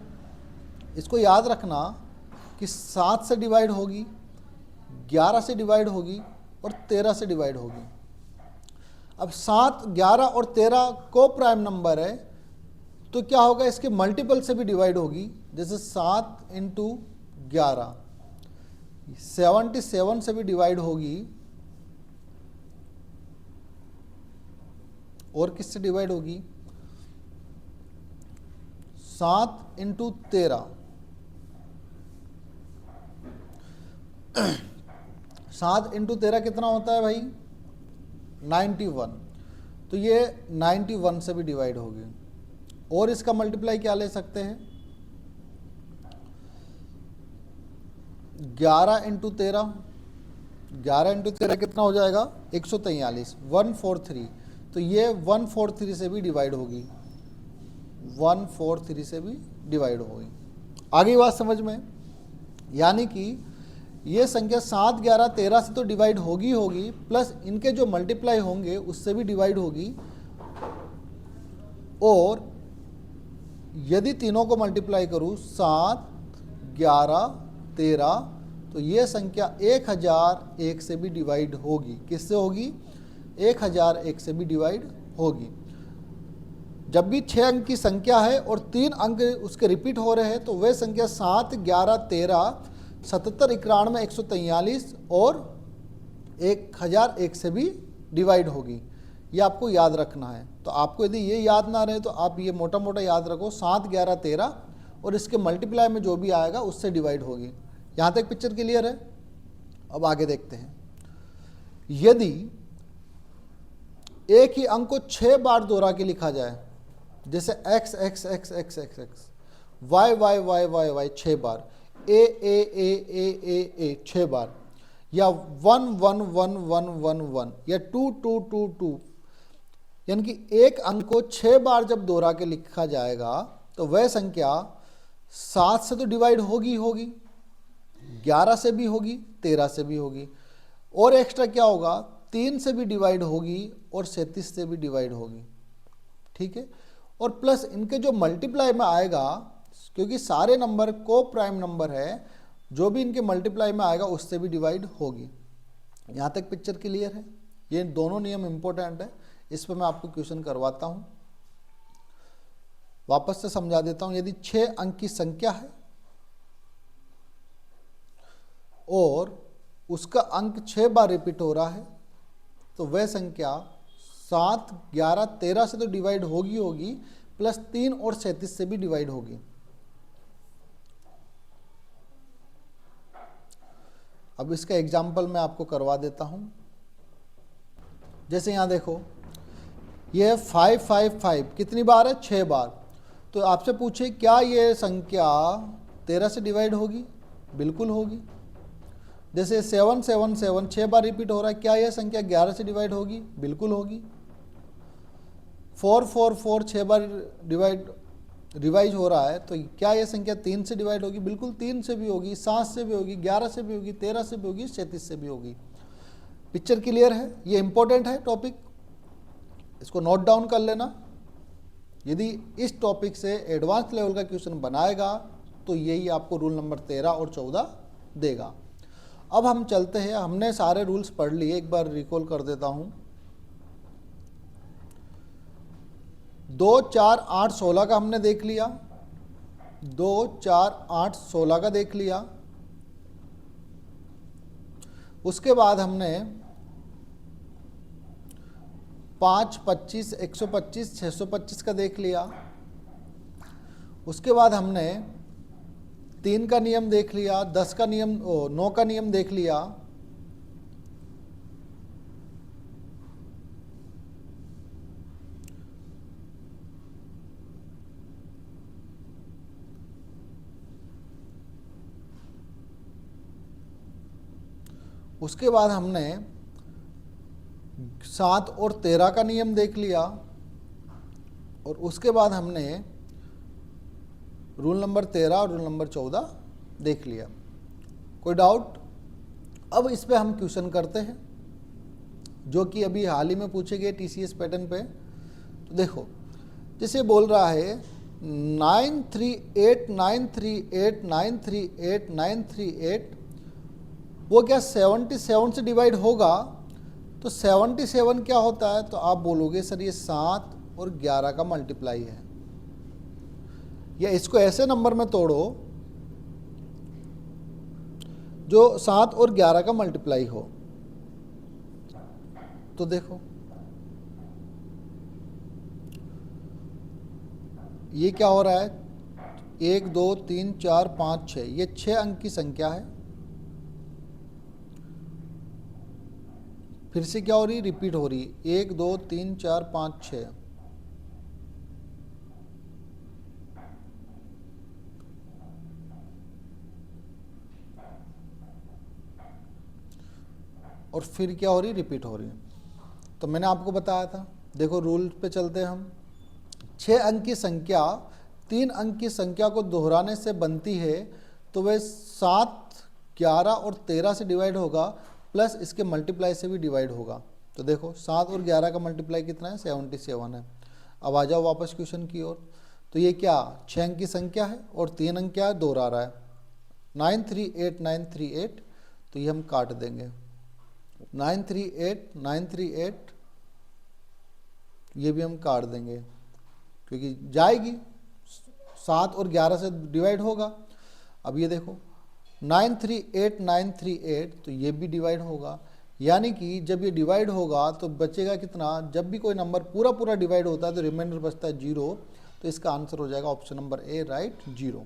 इसको याद रखना कि 7 से डिवाइड होगी, 11 से डिवाइड होगी और 13 से डिवाइड होगी। अब 7, 11 और 13 को प्राइम नंबर है तो क्या होगा? इसके मल्टीपल से भी डिवाइड होगी। जैसे 7 × 11, 77 से भी डिवाइड होगी। और किससे डिवाइड होगी? 7 × 13, 7 × 13 कितना होता है भाई? 91। तो ये 91 से भी डिवाइड होगी। और इसका मल्टीप्लाई क्या ले सकते हैं? 11 × 13, 11 × 13 कितना हो जाएगा? 143, 143। तो ये 143 से भी डिवाइड होगी, 143 से भी डिवाइड होगी। आगे बात समझ में? यानी कि ये संख्या 7, 11, 13 से तो डिवाइड होगी प्लस इनके जो मल्टीप्लाई होंगे उससे भी डिवाइड होगी। और यदि तीनों को मल्टीप्लाई करूँ 7, 11, 13, तो ये संख्या 1001 से भी डिवाइड होगी। किससे होगी? 1001 से भी डिवाइड होगी। जब भी 6 अंक की संख्या है और 3 अंक उसके रिपीट हो रहे हैं तो वह संख्या 7, 11, 13, 77, 91, 143 और 1001 से भी डिवाइड होगी। ये आपको याद रखना है। तो आपको यदि ये याद ना रहे तो आप ये मोटा मोटा याद रखो, 7, 11, 13 और इसके मल्टीप्लाई में जो भी आएगा उससे डिवाइड होगी। यहाँ तक पिक्चर क्लियर है? अब आगे देखते हैं। यदि एक ही अंक को 6 बार दोहरा के लिखा जाए, जैसे x x x x x x, y y y y y 6 bar, a 6 बार, या 1 1 1 1 1 1 या 2 2 2 2, यानी कि एक अंक को 6 बार जब दोहरा के लिखा जाएगा तो वह संख्या 7 से तो डिवाइड होगी, 11 से भी होगी, 13 से भी होगी, और एक्स्ट्रा क्या होगा? 3 से भी डिवाइड होगी और 37 से भी डिवाइड होगी। ठीक है? और प्लस इनके जो मल्टीप्लाई में आएगा, क्योंकि सारे नंबर को प्राइम नंबर है, जो भी इनके मल्टीप्लाई में आएगा उससे भी डिवाइड होगी। यहाँ तक पिक्चर क्लियर है? ये दोनों नियम इंपॉर्टेंट है, इस पर मैं आपको क्वेश्चन करवाता हूँ। वापस से समझा देता हूं, यदि 6 अंक की संख्या है और उसका अंक 6 बार रिपीट हो रहा है तो वह संख्या 7, 11, 13 से तो डिवाइड होगी प्लस 3 और 37 से भी डिवाइड होगी। अब इसका एग्जाम्पल मैं आपको करवा देता हूं। जैसे यहां देखो, यह 555 कितनी बार है? 6 बार। तो आपसे पूछे क्या यह संख्या 13 से डिवाइड होगी? बिल्कुल होगी। जैसे 777 6 बार रिपीट हो रहा है, क्या यह संख्या 11 से डिवाइड होगी? बिल्कुल होगी। 444 6 बार रिवाइज हो रहा है, तो क्या यह संख्या 3 से डिवाइड होगी? बिल्कुल 3 से भी होगी, 7 से भी होगी, 11 से भी होगी, 13 से भी होगी, 37 से भी होगी। पिक्चर क्लियर है? ये इंपॉर्टेंट है टॉपिक, इसको नोट डाउन कर लेना। यदि इस टॉपिक से एडवांस लेवल का क्वेश्चन बनाएगा तो यही आपको रूल नंबर 13 और 14 देगा। अब हम चलते हैं, हमने सारे रूल्स पढ़ लिए, एक बार रिकॉल कर देता हूं। 2, 4, 8, 16 का हमने देख लिया, 2, 4, 8, 16 का देख लिया। उसके बाद हमने 5, 25, 125, 625 का देख लिया। उसके बाद हमने 3 का नियम देख लिया, 10 का नियम, 9 का नियम देख लिया। उसके बाद हमने 7 और 13 का नियम देख लिया और उसके बाद हमने रूल नंबर 13 और रूल नंबर 14 देख लिया। कोई डाउट? अब इस पे हम क्वेश्चन करते हैं जो कि अभी हाल ही में पूछे गए TCS पैटर्न पे। तो देखो, जैसे बोल रहा है 938 938 938 938, वो क्या 77 से डिवाइड होगा? तो 77 क्या होता है? तो आप बोलोगे सर ये 7 और 11 का मल्टीप्लाई है। या इसको ऐसे नंबर में तोड़ो जो 7 और 11 का मल्टीप्लाई हो। तो देखो ये क्या हो रहा है, 1 2 3 4 5 6, ये 6 अंक की संख्या है। फिर से क्या हो रही, रिपीट हो रही, 1 2 3 4 5 6। और फिर क्या हो रही, रिपीट हो रही है। तो मैंने आपको बताया था, देखो रूल पे चलते हैं हम। 6 अंक की संख्या 3 अंक की संख्या को दोहराने से बनती है तो वह 7, 11 और 13 से डिवाइड होगा प्लस इसके मल्टीप्लाई से भी डिवाइड होगा। तो देखो 7 और 11 का मल्टीप्लाई कितना है, 77 है। अब आ जाओ वापस क्वेश्चन की ओर। तो ये क्या 6 अंक की संख्या है और 3 अंक क्या है, दोहरा रहा है, 938 938। तो ये हम काट देंगे, 938 938, ये भी हम काट देंगे क्योंकि जाएगी, 7 और 11 से डिवाइड होगा। अब ये देखो 938 938, तो ये भी डिवाइड होगा। यानी कि जब ये डिवाइड होगा तो बचेगा कितना, जब भी कोई नंबर पूरा पूरा डिवाइड होता है तो रिमाइंडर बचता है 0। तो इसका आंसर हो जाएगा ऑप्शन नंबर ए, राइट, 0।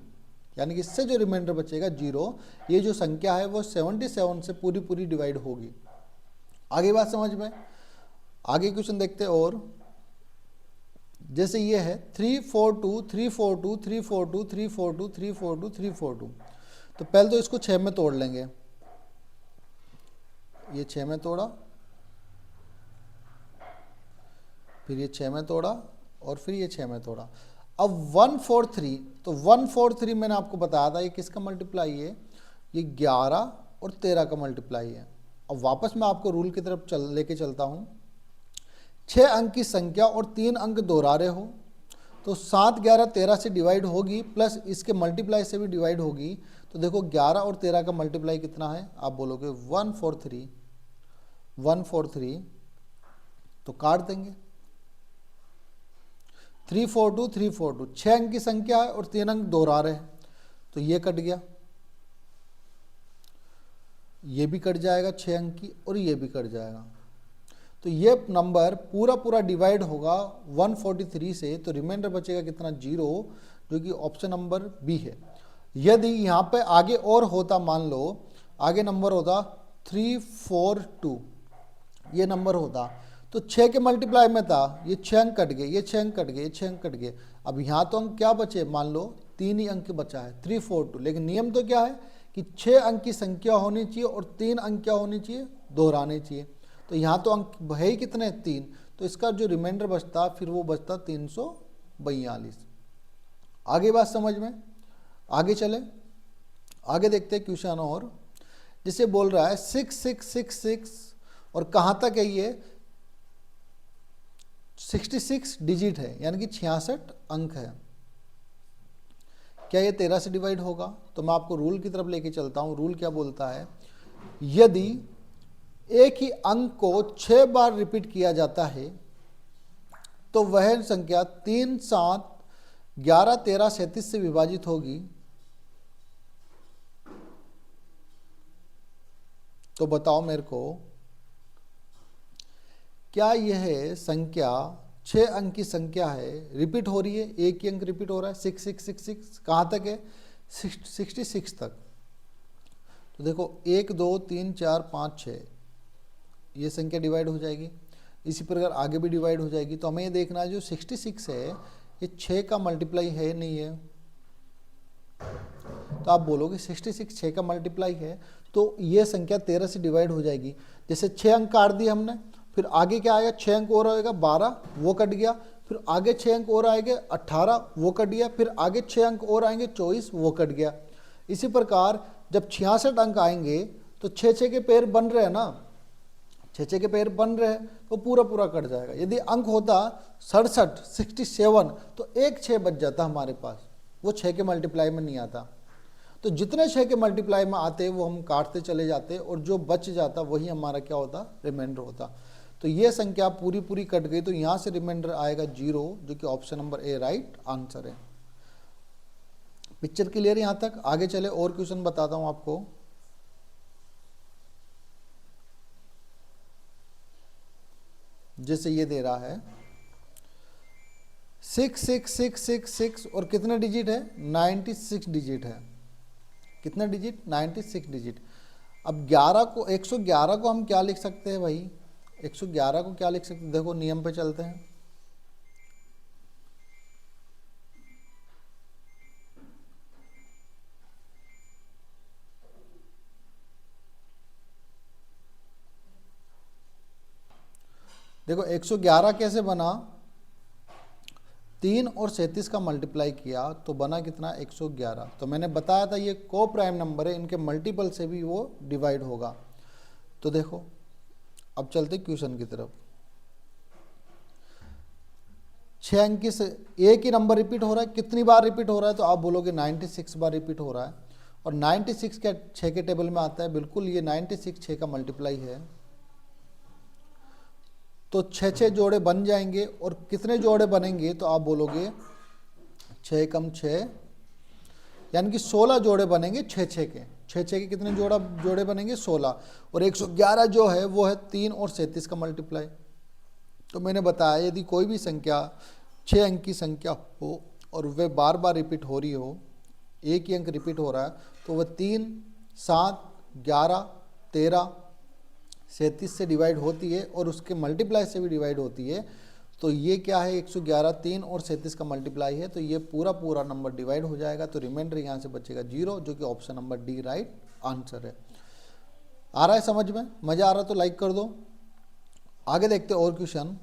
यानी कि इससे जो रिमाइंडर बचेगा 0, ये जो संख्या है वो 77 से पूरी पूरी डिवाइड होगी। आगे बात समझ में? आगे क्वेश्चन देखते हैं। और जैसे ये है 342 342 342 342 342 342, तो पहले तो इसको 6 में तोड़ लेंगे। ये 6 में तोड़ा, फिर ये 6 में तोड़ा और फिर ये 6 में तोड़ा। अब 143, तो 143 मैंने आपको बताया था ये किसका मल्टीप्लाई है, ये 11 और 13 का मल्टीप्लाई है। अब वापस मैं आपको रूल की तरफ लेके चलता हूँ। 6 अंक की संख्या और 3 अंक दोहरा रहे हो तो 7, 11, 13 से डिवाइड होगी प्लस इसके मल्टीप्लाई से भी डिवाइड होगी। तो देखो 11 और 13 का मल्टीप्लाई कितना है, आप बोलोगे 143 143, तो काट देंगे। 342 342 6 अंक की संख्या है और 3 अंक दोहरा रहे हैं, तो ये कट गया, ये भी कट जाएगा 6 अंक की और ये भी कट जाएगा। तो ये नंबर पूरा पूरा डिवाइड होगा 143 से, तो रिमाइंडर बचेगा कितना 0, जो कि ऑप्शन नंबर बी है। यदि यहाँ पे आगे और होता, मान लो आगे नंबर होता 342, ये नंबर होता तो 6 के मल्टीप्लाई में था, ये 6 अंक कट गए, ये 6 अंक कट गए, ये 6 अंक कट गए। अब यहाँ तो अंक क्या बचे, मान लो 3 ही अंक बचा है 342, लेकिन नियम तो क्या है कि 6 अंक की संख्या होनी चाहिए और 3 अंक क्या होनी चाहिए, दोहराने चाहिए। तो यहाँ तो अंक है ही कितने 3, तो इसका जो रिमाइंडर बचता फिर वो बचता 342। आगे बात समझ में, आगे चले, आगे देखते हैं क्वेश्चन। और जिसे बोल रहा है 6666 और कहाँ तक है ये 66 डिजिट है, यानी कि 66 अंक है। क्या ये 13 से डिवाइड होगा? तो मैं आपको रूल की तरफ लेके चलता हूं। रूल क्या बोलता है, यदि एक ही अंक को 6 बार रिपीट किया जाता है तो वह संख्या 3, 7, 11, 13, 37 से विभाजित होगी। तो बताओ मेरे को, क्या यह संख्या 6 अंक की संख्या है, रिपीट हो रही है, एक ही अंक रिपीट हो रहा है 6666, कहाँ तक है 66 तक। तो देखो 1 2 3 4 5 6 ये संख्या डिवाइड हो जाएगी, इसी प्रकार आगे भी डिवाइड हो जाएगी। तो हमें ये देखना है जो 66 है ये 6 का मल्टीप्लाई है नहीं है। तो आप बोलोगे 66 6 का मल्टीप्लाई है, तो ये संख्या 13 से डिवाइड हो जाएगी। जैसे 6 अंक काट दिए हमने, फिर आगे क्या आएगा 6 अंक और आएगा 12, वो कट गया, फिर आगे 6 अंक और आएंगे 18, वो कट गया, फिर आगे 6 अंक और आएंगे 24, वो कट गया। इसी प्रकार जब 66 अंक आएंगे तो 6 के पेयर बन रहे हैं ना, 6 के पेयर बन रहे हैं तो पूरा पूरा कट जाएगा। यदि अंक होता 67 67 तो एक 6 बच जाता हमारे पास, वो 6 के मल्टीप्लाई में नहीं आता। तो जितने 6 के मल्टीप्लाई में आते वो हम काटते चले जाते और जो बच जाता वही हमारा क्या होता, रिमाइंडर होता। तो ये संख्या पूरी पूरी कट गई, तो यहाँ से रिमाइंडर आएगा 0, जो कि option number A right answer है। पिक्चर क्लियर यहाँ तक? आगे चले और क्वेश्चन बताता हूँ आपको। जैसे ये दे रहा है 66666 और कितने डिजिट है 96 डिजिट है। कितने डिजिट 96 डिजिट। अब 11 को 111 को हम क्या लिख सकते हैं भाई, 111 को क्या लिख सकते हैं, देखो नियम पे चलते हैं। देखो 111 कैसे बना, 3 और 37 का मल्टीप्लाई किया तो बना कितना 111। तो मैंने बताया था ये को प्राइम नंबर है, इनके मल्टीपल से भी वो डिवाइड होगा। तो देखो अब चलते क्वेश्चन की तरफ। 6 अंक की से एक ही नंबर रिपीट हो रहा है, कितनी बार रिपीट हो रहा है, तो आप बोलोगे 96 बार रिपीट हो रहा है। और 96 क्या 6 के टेबल में आता है, बिल्कुल ये 96 6 का मल्टीप्लाई है। तो 6 जोड़े बन जाएंगे, और कितने जोड़े बनेंगे, तो आप बोलोगे 6 कम 6 यानी कि 16 जोड़े बनेंगे 6 के। 6 के कितने जोड़े बनेंगे 16, और 111 जो है वो है 3 और 37 का मल्टीप्लाई। तो मैंने बताया यदि कोई भी संख्या 6 अंक की संख्या हो और वह बार बार रिपीट हो रही हो, एक ही अंक रिपीट हो रहा है, तो वह 3, 7, 11, 13, 37 से डिवाइड होती है और उसके मल्टीप्लाई से भी डिवाइड होती है। तो ये क्या है 111 3 और 37 का मल्टीप्लाई है, तो ये पूरा पूरा नंबर डिवाइड हो जाएगा। तो रिमाइंडर यहाँ से बचेगा 0, जो कि option number D right answer है। आ रहा है समझ में? मज़ा आ रहा तो लाइक कर दो। आगे देखते और क्वेश्चन,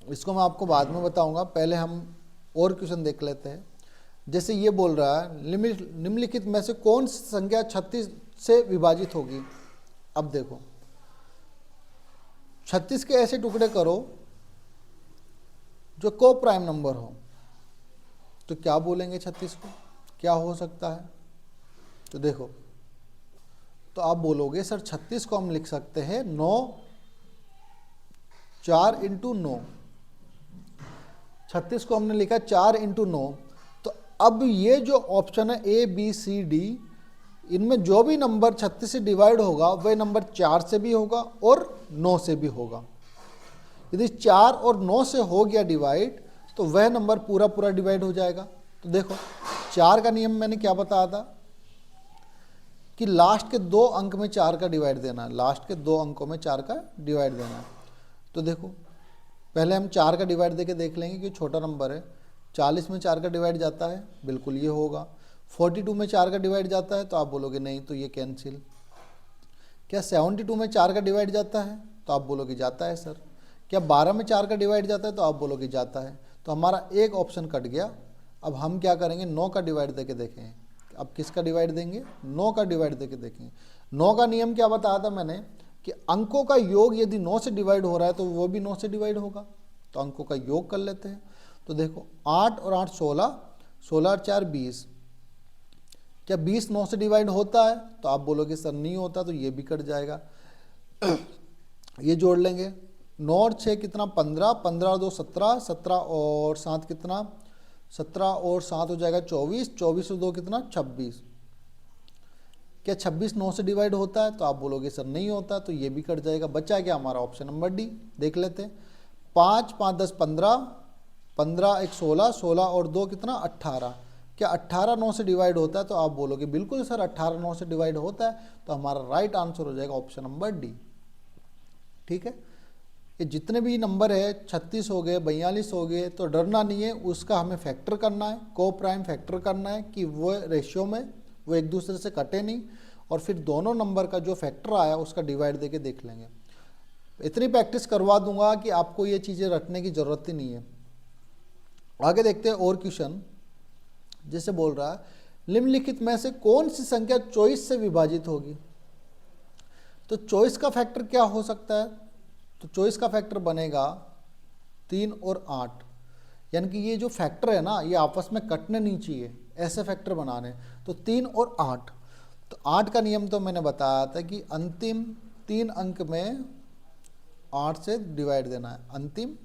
इसको मैं आपको बाद में बताऊंगा, पहले हम और क्वेश्चन देख लेते हैं। जैसे ये बोल रहा है निम्नलिखित में से कौन सी संख्या 36 से विभाजित होगी। अब देखो 36 के ऐसे टुकड़े करो जो को प्राइम नंबर हो, तो क्या बोलेंगे 36 को, क्या हो सकता है। तो देखो, तो आप बोलोगे सर 36 को हम लिख सकते हैं 9 4 इंटू 9, 36 को हमने लिखा 4 इंटू 9। तो अब ये जो ऑप्शन है ए बी सी डी, इनमें जो भी नंबर 36 से डिवाइड होगा वह नंबर 4 से भी होगा और 9 से भी होगा। यदि 4 और 9 से हो गया डिवाइड तो वह नंबर पूरा पूरा डिवाइड हो जाएगा। तो देखो 4 का नियम मैंने क्या बताया था कि लास्ट के 2 अंक में 4 का डिवाइड देना है, लास्ट के 2 अंकों में 4 का डिवाइड देना है। तो देखो पहले हम 4 का डिवाइड देके देख लेंगे कि छोटा नंबर है। 40 में 4 का डिवाइड जाता है, बिल्कुल ये होगा। 42 में 4 का डिवाइड जाता है, तो आप बोलोगे नहीं, तो ये कैंसिल। क्या 72 में 4 का डिवाइड जाता है, तो आप बोलोगे जाता है सर। क्या 12 में 4 का डिवाइड जाता है, तो आप बोलोगे जाता है। तो हमारा एक ऑप्शन कट गया। अब हम क्या करेंगे, 9 का डिवाइड देके देखें। अब किसका डिवाइड देंगे, 9 का डिवाइड देके देखेंगे। 9 का नियम क्या बताया था मैंने कि अंकों का योग यदि 9 से डिवाइड हो रहा है तो वो भी 9 से डिवाइड होगा। तो अंकों का योग कर लेते हैं। तो देखो 8 और 8 16, 16 और 4 20। क्या 20 9 से डिवाइड होता है, तो आप बोलोगे सर नहीं होता, तो ये भी कट जाएगा। ये जोड़ लेंगे, 9 और 6 कितना 15, 15 और 2 17, 17 और 7 कितना 17 और 7 हो जाएगा 24, 24 और 2 कितना 26। क्या 26 9 से डिवाइड होता है, तो आप बोलोगे सर नहीं होता, तो ये भी कट जाएगा। बचा क्या हमारा ऑप्शन नंबर डी, देख लेते हैं। 5 5 10 15, 15 1 16, 16 और 2 कितना 18। क्या 18 9 से डिवाइड होता है, तो आप बोलोगे बिल्कुल सर 18 9 से डिवाइड होता है। तो हमारा राइट आंसर हो जाएगा ऑप्शन नंबर डी। ठीक है, ये जितने भी नंबर है 36 हो गए, 42 हो गए, तो डरना नहीं है, उसका हमें फैक्टर करना है, को प्राइम फैक्टर करना है कि वो रेशियो में वो एक दूसरे से कटे नहीं, और फिर दोनों नंबर का जो फैक्टर आया उसका डिवाइड देके देख लेंगे। इतनी प्रैक्टिस करवा दूंगा कि आपको ये चीज़ें रटने की ज़रूरत ही नहीं है। आगे देखते हैं और क्वेश्चन। जैसे बोल रहा है निम्नलिखित में से कौन सी संख्या 24 से विभाजित होगी। तो 24 का फैक्टर क्या हो सकता है, तो 24 का फैक्टर बनेगा 3 और 8। यानी कि ये जो फैक्टर है ना, ये आपस में कटने नहीं चाहिए, ऐसे फैक्टर बनाने। तो 3 और 8, तो 8 का नियम तो मैंने बताया था कि अंतिम 3 अंक में 8 से डिवाइड देना है, अंतिम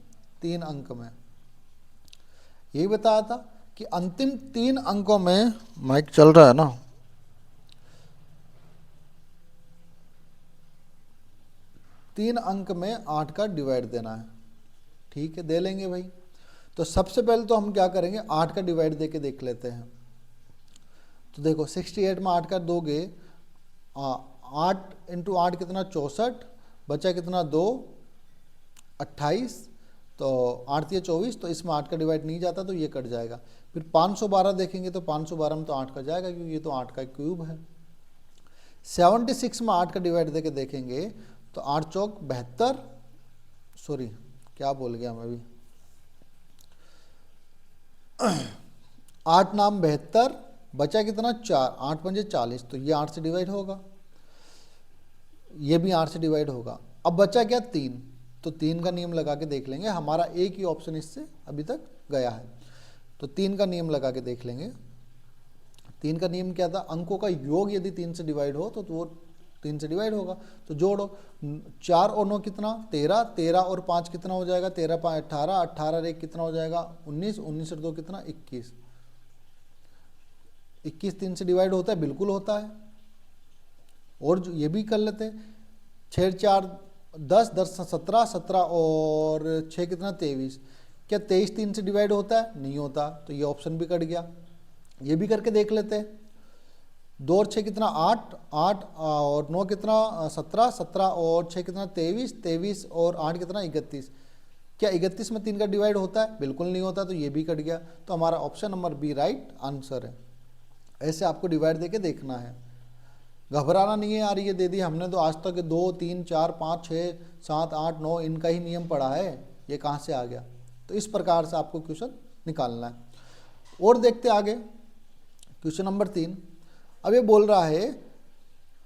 3 अंक में। यही बताया था कि अंतिम 3 अंकों में, माइक चल रहा है ना, तीन अंक में 8 का डिवाइड देना है। ठीक है, दे लेंगे भाई। तो सबसे पहले तो हम क्या करेंगे, 8 का डिवाइड देके देख लेते हैं। तो देखो 68 में 8 का दोगे, 8 इंटू 8 कितना 64, बचा कितना 2 28, तो 8 या 24, तो इसमें 8 का डिवाइड नहीं जाता, तो ये कट जाएगा। फिर 512 देखेंगे तो 512 में तो 8 का जाएगा, क्योंकि ये तो 8 का क्यूब है। 76 में 8 का डिवाइड देके देखेंगे तो 8 चौक 72, सॉरी क्या बोल गया मैं अभी, 8 नाम 72, बचा कितना 4, 8 पंजे 40, तो ये 8 से डिवाइड होगा, ये भी 8 से डिवाइड होगा। अब बचा क्या 3, तो 3 का नियम लगा के देख लेंगे। हमारा एक ही ऑप्शन इससे अभी तक गया है, तो 3 का नियम लगा के देख लेंगे। 3 का नियम क्या था, अंकों का योग यदि 3 से डिवाइड हो तो वो 3 से डिवाइड होगा। तो जोड़ो, 4 और 9 कितना 13, 13 और 5 कितना हो जाएगा 13 5 18, 18 और 1 कितना हो जाएगा 19, 19 और 2 कितना 21, 21 3 से डिवाइड होता है, बिल्कुल होता है। और जो ये भी कर लेते हैं, 6 4 10, 10 17, 17 और 6 कितना 23। क्या 23 3 से डिवाइड होता है, नहीं होता, तो ये ऑप्शन भी कट गया। ये भी करके देख लेते हैं, 2 और 6 कितना 8, 8 और 9 कितना 17, 17 और 6 कितना 23, 23 और 8 कितना 31। क्या 31 में 3 का डिवाइड होता है, बिल्कुल नहीं होता, तो ये भी कट गया। तो हमारा option number B right answer है। ऐसे आपको डिवाइड देके देखना है, घबराना नहीं है यार, ये दे दी हमने तो आज तक 2 3 4 5 6 7 8 9 इनका ही नियम पढ़ा है, ये कहाँ से आ गया। तो इस प्रकार से आपको क्वेश्चन निकालना है। और देखते आगे क्वेश्चन नंबर 3। अब ये बोल रहा है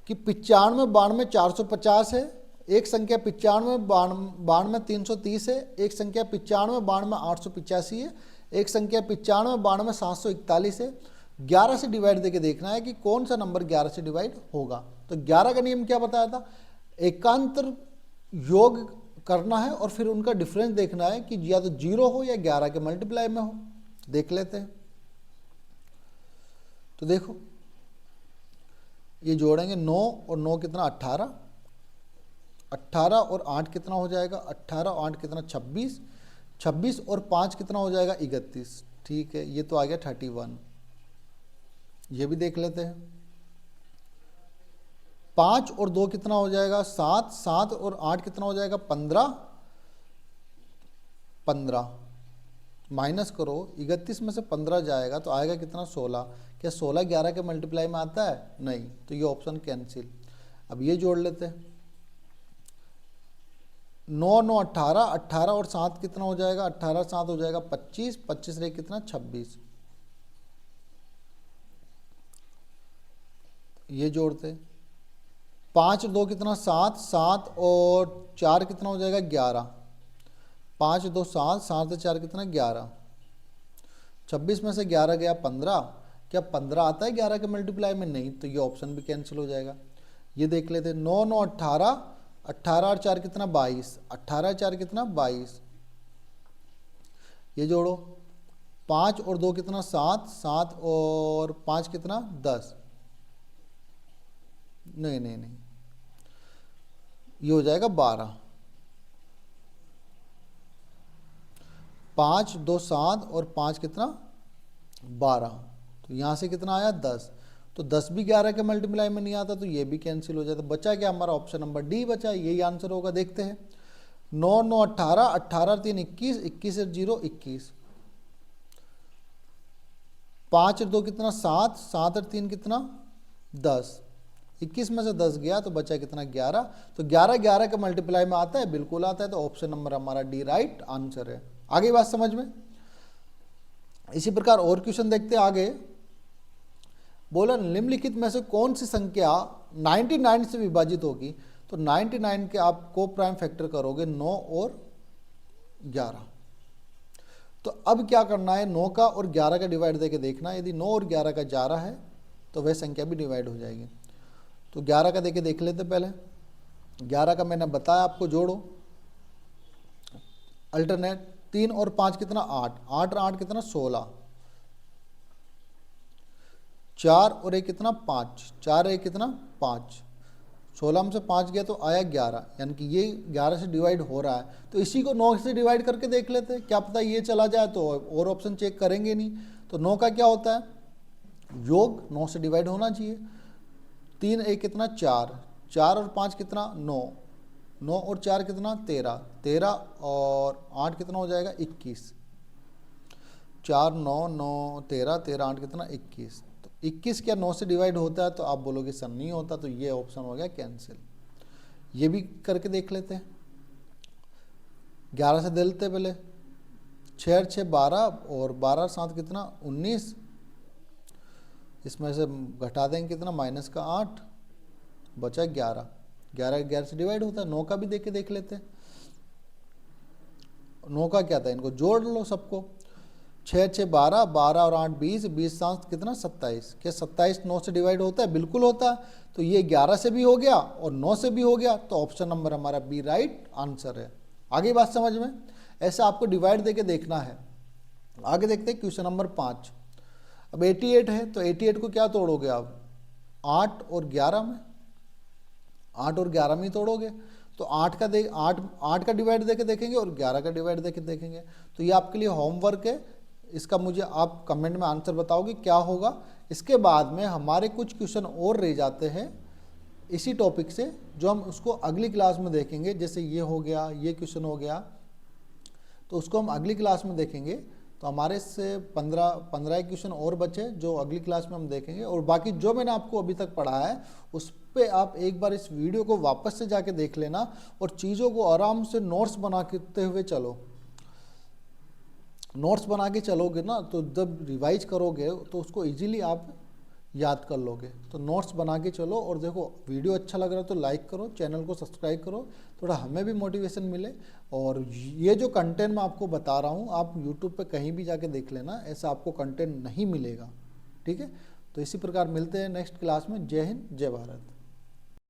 कि 95 92 450 है, एक संख्या 95 92 330 है, एक संख्या 95 92 885 है, एक संख्या 95 92 741 है। 11 से डिवाइड देके देखना है कि कौन सा नंबर 11 से डिवाइड होगा। तो 11 का नियम क्या बताया था, एकांतर योग करना है और फिर उनका डिफरेंस देखना है कि या तो 0 हो या 11 के मल्टीप्लाई में हो। देख लेते हैं। तो देखो ये जोड़ेंगे 9 और 9 कितना 18, 18 और 8 कितना हो जाएगा 18 और 8 कितना 26, 26 और 5 कितना हो जाएगा 31। ठीक है, ये तो आ गया 31। ये भी देख लेते हैं। 5 और 2 कितना हो जाएगा 7, 7 और 8 कितना हो जाएगा 15, 15 माइनस करो 31 में से 15 जाएगा तो आएगा कितना 16। क्या 16 11 के मल्टीप्लाई में आता है? नहीं, तो ये ऑप्शन कैंसिल। अब ये जोड़ लेते हैं। 9 9 18, 18 और 7 कितना हो जाएगा 18 7 हो जाएगा 25, 25 रहे कितना 26। ये जोड़ते 5 2 कितना 7, 7 और 4 कितना हो जाएगा 11, 5 2 7, 7 4 कितना 11, 26 में से 11 गया 15। क्या 15 आता है 11 के मल्टीप्लाई में? नहीं, तो ये ऑप्शन भी कैंसिल हो जाएगा। ये देख लेते 9 9 18, 18 और 4 कितना 22, 18 4 कितना 22। ये जोड़ो 5 और 2 कितना 7, 7 और 5 कितना 10। नहीं नहीं नहीं, ये हो जाएगा 12। 5 2 7 और 5 कितना 12। तो यहाँ से कितना आया 10। तो 10 भी 11 के मल्टीप्लाई में नहीं आता, तो ये भी कैंसिल हो जाता। बचा क्या हमारा? ऑप्शन नंबर डी बचा। यही आंसर होगा। देखते हैं। 9 9 18, 18 3 21, 21 से 0 21, 5 और 2 कितना 7, 7 और 3 कितना 10, 21 में से 10 गया तो बचा कितना 11। तो 11 11 के मल्टीप्लाई में आता है? बिल्कुल आता है। तो ऑप्शन नंबर हमारा डी राइट आंसर है। आगे बात समझ में। इसी प्रकार और क्वेश्चन देखते हैं आगे। बोला निम्नलिखित में से कौन सी संख्या 99 से विभाजित होगी? तो 99 के आप को प्राइम फैक्टर करोगे 9 और 11। तो अब क्या करना है? 9 का और 11 का डिवाइड देके देखना है। यदि 9 और 11 का जा रहा है तो वह संख्या भी डिवाइड हो जाएगी। तो 11 का देके देख लेते पहले। 11 का मैंने बताया आपको, जोड़ो अल्टरनेट। 3 और 5 कितना 8, 8 और 8 कितना 16, 4 और 1 कितना 5, 4 1 कितना 5, 16 में से 5 गया तो आया 11। यानी कि ये 11 से डिवाइड हो रहा है। तो इसी को 9 से डिवाइड करके देख लेते हैं, क्या पता ये चला जाए। तो और ऑप्शन चेक करेंगे नहीं। तो 9 का क्या होता है? योग 9 से डिवाइड होना चाहिए। 3 1 कितना 4, 4 और 5 कितना 9, 9 और 4 कितना 13, 13 और 8 कितना हो जाएगा 21, 4 9 9 13, 13 8 कितना 21। तो 21 क्या 9 से डिवाइड होता है? तो आप बोलोगे सर नहीं होता। तो ये ऑप्शन हो गया कैंसिल। ये भी करके देख लेते हैं। 11 से दे लेते पहले। 6 6 12 और 12 7 कितना 19। इसमें से घटा देंगे कितना माइनस का 8, बचा 11। 11 11 से डिवाइड होता है। 9 का भी देख लेते हैं। 9 का क्या था? इनको जोड़ लो सबको। 6 6 12, 12 और 8 20, 20 7 कितना 27। क्या 27 9 से डिवाइड होता है? बिल्कुल होता है। तो ये 11 से भी हो गया और 9 से भी हो गया। तो ऑप्शन नंबर हमारा बी राइट आंसर है। आगे बात समझ में। ऐसा आपको डिवाइड देके देखना है। आगे देखते हैं क्वेश्चन नंबर 5। अब 88 है तो 88 को क्या तोड़ोगे आप? 8 और 11 में, 8 और 11 में ही तोड़ोगे। तो 8 का डिवाइड देके देखेंगे और 11 का डिवाइड देके देखेंगे। तो ये आपके लिए होमवर्क है। इसका मुझे आप कमेंट में आंसर बताओगे क्या होगा। इसके बाद में हमारे कुछ क्वेश्चन और रह जाते हैं इसी टॉपिक से, जो हम उसको अगली क्लास में देखेंगे। जैसे ये हो गया, ये क्वेश्चन हो गया, तो उसको हम अगली क्लास में देखेंगे। तो हमारे से 15 क्वेश्चन और बचे जो अगली क्लास में हम देखेंगे। और बाकी जो मैंने आपको अभी तक पढ़ाया है उस पे आप एक बार इस वीडियो को वापस से जाके देख लेना और चीज़ों को आराम से नोट्स बनाते हुए चलो। नोट्स बना के चलोगे ना तो जब रिवाइज करोगे तो उसको इजीली आप याद कर लोगे। तो नोट्स बना के चलो। और देखो वीडियो अच्छा लग रहा है तो लाइक करो, चैनल को सब्सक्राइब करो, थोड़ा हमें भी मोटिवेशन मिले। और ये जो कंटेंट मैं आपको बता रहा हूँ आप यूट्यूब पे कहीं भी जाके देख लेना, ऐसा आपको कंटेंट नहीं मिलेगा। ठीक है। तो इसी प्रकार मिलते हैं नेक्स्ट क्लास में। जय हिंद, जय भारत।